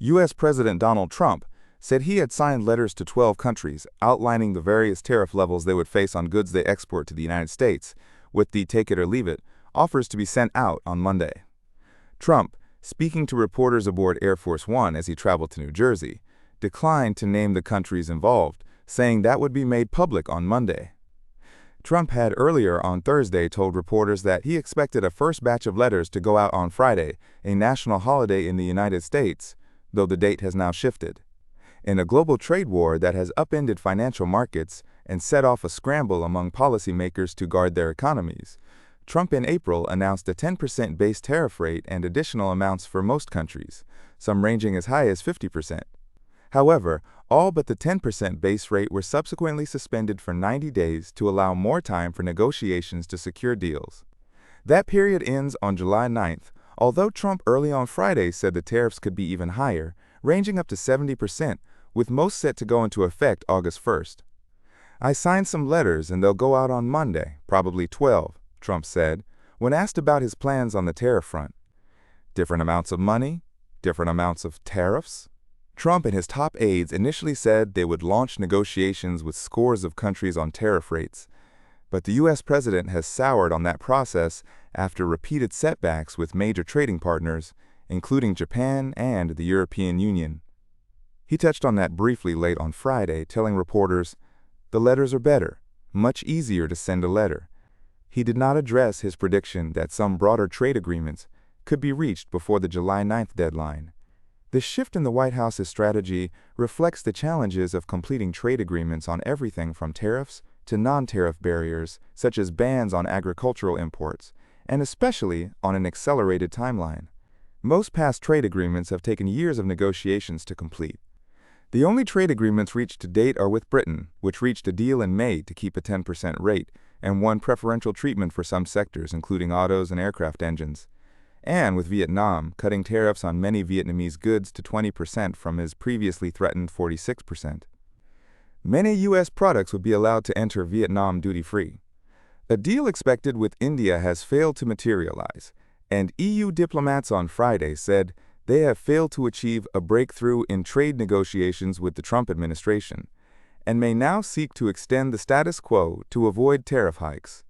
U.S. President Donald Trump said he had signed letters to 12 countries outlining the various tariff levels they would face on goods they export to the United States, with the take-it-or-leave-it offers to be sent out on Monday. Trump, speaking to reporters aboard Air Force One as he traveled to New Jersey, declined to name the countries involved, saying that would be made public on Monday. Trump had earlier on Thursday told reporters that he expected a first batch of letters to go out on Friday, a national holiday in the United States, though the date has now shifted. In a global trade war that has upended financial markets and set off a scramble among policymakers to guard their economies, Trump in April announced a 10% base tariff rate and additional amounts for most countries, some ranging as high as 50%. However, all but the 10% base rate were subsequently suspended for 90 days to allow more time for negotiations to secure deals. That period ends on July 9th, although Trump early on Friday said the tariffs could be even higher, ranging up to 70%, with most set to go into effect August 1st. "I signed some letters and they'll go out on Monday, probably 12, Trump said, when asked about his plans on the tariff front. Different amounts of money? Different amounts of tariffs? Trump and his top aides initially said they would launch negotiations with scores of countries on tariff rates, but the U.S. president has soured on that process after repeated setbacks with major trading partners, including Japan and the European Union. He touched on that briefly late on Friday, telling reporters, "The letters are better, much easier to send a letter." He did not address his prediction that some broader trade agreements could be reached before the July 9th deadline. The shift in the White House's strategy reflects the challenges of completing trade agreements on everything from tariffs to non-tariff barriers, such as bans on agricultural imports, and especially on an accelerated timeline. Most past trade agreements have taken years of negotiations to complete. The only trade agreements reached to date are with Britain, which reached a deal in May to keep a 10% rate and won preferential treatment for some sectors, including autos and aircraft engines, and with Vietnam, cutting tariffs on many Vietnamese goods to 20% from his previously threatened 46%. Many U.S. products would be allowed to enter Vietnam duty-free. A deal expected with India has failed to materialize, and EU diplomats on Friday said they have failed to achieve a breakthrough in trade negotiations with the Trump administration, and may now seek to extend the status quo to avoid tariff hikes.